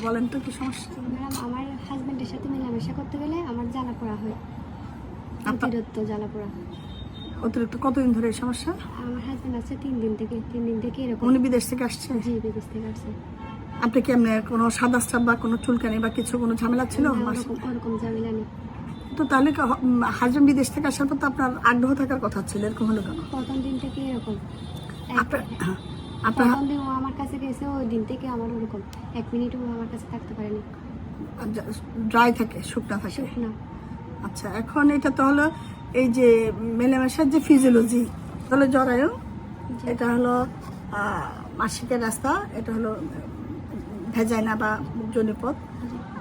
বলেন তো কি সমস্যা? ম্যাডাম, আমার হাজবেন্ডের সাথে মেলামেশা করতে গেলে আমার জ্বালা পোড়া হয়, অতিরিক্ত জ্বালা পোড়া। অতিরিক্ত কতদিন ধরে এই সমস্যা? আমার হাজবেন্ড আছে 3 দিন থেকে এরকম। উনি বিদেশ থেকে আসছে? জি, বিদেশ থেকে আসছে। আপনি কি এমনি কোনো সাদা স্টাফ বা কোনো চুলকানি বা কিছু কোনো ঝামেলা ছিল? ওরকম ঝামেলা নেই। তো তাহলে হাজবেন্ড বিদেশ থেকে আসার পর তো আপনার আগ্রহ থাকার কথা ছিল, এরকম হলো কেন? প্রথম দিন থেকে এরকম। আপনার প্রথম দিন ও আমার কাছে গেছে, ওই দিন থেকে আমার ওরকম 1 মিনিটও আমার কাছে থাকতে পারেনি। ড্রাই থাকে, শুকনা থাকে? না। আচ্ছা, এখন এটা তো হলো এই যে মেলামেশার যে ফিজিওলজি, তাহলে জরায়ু, এটা হলো মাসিকের রাস্তা, এটা হলো ভেজাইনা বা জনিপথ,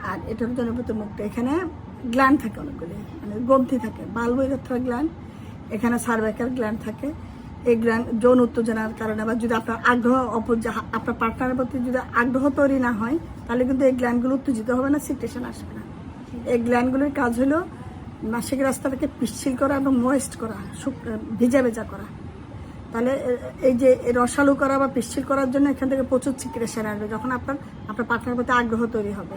আর এটা হলো জনিপথের মুখটা। এখানে গ্ল্যান্ড থাকে অনেকগুলি, মানে গ্রন্থি থাকে, বালবৈরথ্রা গ্ল্যান্ড, এখানে সার্ভাইকাল গ্ল্যান্ড থাকে। এই গ্ল্যান্ড যৌন উত্তেজনার কারণে বা যদি আপনার আগ্রহ আপনার পার্টনারের প্রতি যদি আগ্রহ তৈরি না হয়, তাহলে কিন্তু এই গ্ল্যান্ডগুলো উত্তেজিত হবে না, সিক্রেশন আসবে না। এই গ্ল্যান্ডগুলোর কাজ হলো মাসিক রাস্তাটাকে পিচ্ছিল করা এবং ময়েস্ট করা, ভিজা ভেজা করা। তাহলে এই যে রসালো করা বা পিচ্ছিল করার জন্য এখান থেকে প্রচুর সিক্রেশন আসবে। যখন আপনার পার্টনারের প্রতি আগ্রহ তৈরি হবে,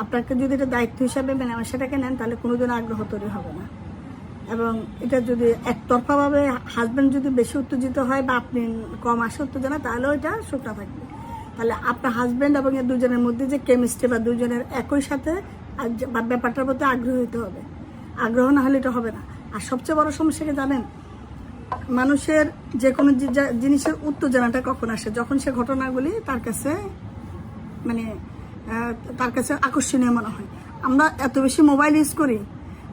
আপনাকে যদি এটা দায়িত্ব হিসাবে মেলামেশাটাকে নেন, তাহলে কোনোদিন আগ্রহ তৈরি হবে না। এবং এটা যদি একতরফাভাবে হাজব্যান্ড যদি বেশি উত্তেজিত হয় বা আপনি কম আসে উত্তেজনা, তাহলেও এটা শুকনা থাকবে। তাহলে আপনার হাজব্যান্ড এবং এই দুজনের মধ্যে যে কেমিস্ট্রি বা দুজনের একই সাথে ব্যাপারটার প্রতি আগ্রহ হতে হবে। আগ্রহ না হলে এটা হবে না। আর সবচেয়ে বড় সমস্যা কি জানেন? মানুষের যে কোনো জিনিসের উত্তেজনাটা কখন আসে? যখন সে ঘটনাগুলি তার কাছে আকর্ষণীয় মনে হয়। আমরা এত বেশি মোবাইল ইউজ করি,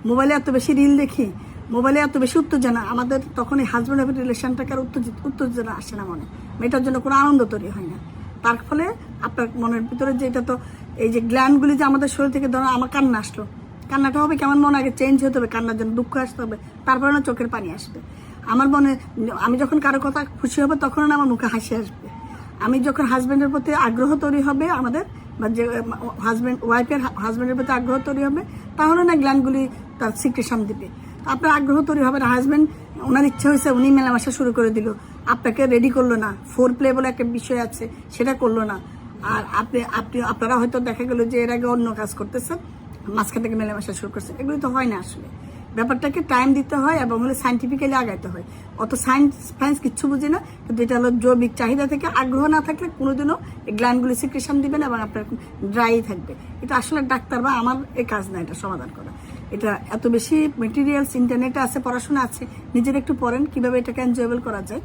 মোবাইলে এত বেশি রিল দেখি, মোবাইলে এত বেশি উত্তেজনা, আমাদের তখন এই হাজব্যান্ড ওয়াইফের রিলেশনটাকে আর উত্তেজনা আসে না মনে, এটার জন্য কোনো আনন্দ তৈরি হয় না। তার ফলে আপনার মনের ভিতরে যে এটা তো এই যে গ্ল্যান্ডগুলি যে আমাদের শরীর থেকে, ধরো আমার কান্না আসলো, কান্নাটা হবে কেমন, মনে আগে চেঞ্জ হতে হবে, কান্নার জন্য দুঃখ আসতে হবে, তারপরে না চোখের পানি আসবে। আমার মনে, আমি যখন কারো কথা খুশি হবে তখন না আমার মুখে হাসি আসবে। আমি যখন হাজব্যান্ডের প্রতি আগ্রহ তৈরি হবে আমাদের, বা যে হাজব্যান্ডের প্রতি আগ্রহ তৈরি হবে, তাহলে না গ্ল্যান্ডগুলি তার সিক্রেশন দিবে। আপনার আগ্রহ তৈরি হবে না। হাজব্যান্ড ওনার ইচ্ছা হয়েছে, উনি মেলামেশা শুরু করে দিল, আপনাকে রেডি করলো না, ফোর প্লে বলে একটা বিষয় আছে, সেটা করলো না। আর আপনারা হয়তো দেখা গেল যে এর আগে অন্য কাজ করতেছেন, মাঝখান থেকে মেলামেশা শুরু করছেন, এগুলি তো হয় না। আসলে ব্যাপারটাকে টাইম দিতে হয় এবং হলে সাইন্টিফিক্যালি আগাইতে হয়। অত সায়েন্স কিচ্ছু বুঝি না, কিন্তু এটা হলো জৈবিক চাহিদা থেকে। আগ্রহ না থাকলে কোনোদিনও এই গ্ল্যান্ডগুলি সিক্রেশন দিবেন এবং আপনার ড্রাই থাকবে। এটা আসলে ডাক্তার বা আমার এই কাজ না এটা সমাধান করা। এটা এত বেশি মেটেরিয়ালস ইন্টারনেটে আছে, পড়াশোনা আছে, নিজের একটু পড়েন কীভাবে এটাকে এনজয়েবল করা যায়।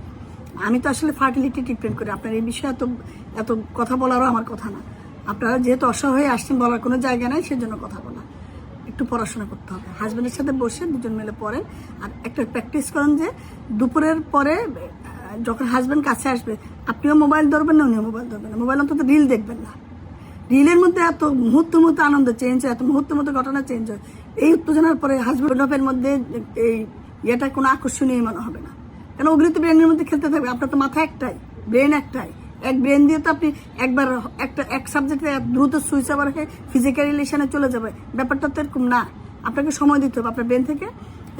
আমি তো আসলে ফার্টিলিটি ট্রিটমেন্ট করি, আপনার এই বিষয়ে এত কথা বলারও আমার কথা না। আপনারা যেহেতু অসহায় আসছেন, বলার কোনো জায়গা নাই, সেজন্য কথা বলা। একটু পড়াশোনা করতে হবে, হাজব্যান্ডের সাথে বসে দুজন মিলে পড়েন। আর একটা প্র্যাকটিস করেন যে দুপুরের পরে যখন হাজব্যান্ড কাছে আসবে, আপনিও মোবাইল ধরবেন না, উনিও মোবাইল ধরবেন না। মোবাইল অন্তত রিল দেখবেন না। রিলের মধ্যে এত মুহূর্তের মধ্যে আনন্দ চেঞ্জ হয়, এত মুহূর্তের মধ্যে ঘটনা চেঞ্জ হয়। এই উত্তেজনার পরে হাজব্যান্ডের মধ্যে এই ইয়েটা কোনো আকর্ষণীয় মনে হবে না, কেন ওগুলি তো ব্রেনের মধ্যে খেলতে থাকবে। আপনার তো মাথা একটাই, ব্রেন একটাই, এক ব্রেন দিয়ে তো আপনি একবার এক সাবজেক্টে দ্রুত সুইচ আবার হয়ে ফিজিক্যাল রিলেশনে চলে যাবে। ব্যাপারটা তো এরকম না, আপনাকে সময় দিতে হবে। আপনার ব্রেন থেকে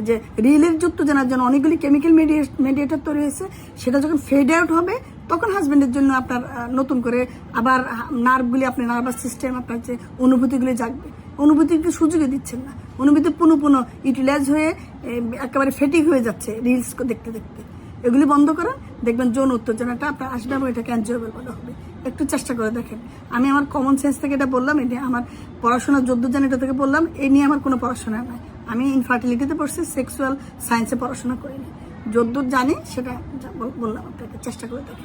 যে রিলের যুক্ত জানার জন্য অনেকগুলি কেমিক্যাল মেডিয়েটর তৈরি হয়েছে, সেটা যখন ফেড আউট হবে তখন হাজব্যান্ডের জন্য আপনার নতুন করে আবার নার্ভগুলি, আপনার নার্ভাস সিস্টেম, আপনার যে অনুভূতিগুলি জাগবে। অনুভূতিকে সুযোগে দিচ্ছেন না, অনুভূতি পুনঃ ইউটিলাইজ হয়ে একেবারে ফেটিক হয়ে যাচ্ছে রিলস দেখতে দেখতে। এগুলি বন্ধ করেন, দেখবেন যৌন উত্তেজনাটা আপনার আসবে এবং এটাকে এনজয়েবল বলা হবে। একটু চেষ্টা করে দেখেন। আমি আমার কমন সেন্স থেকে এটা বললাম, এটা আমার পড়াশোনার যদ্দূর জানি এটা থেকে বললাম। এই নিয়ে আমার কোনো পড়াশোনা নাই, আমি ইনফার্টিলিটিতে পড়ছি, সেক্সুয়াল সায়েন্সে পড়াশোনা করিনি। যদ্দূর জানি সেটা বললাম আপনাকে, চেষ্টা করে দেখেন।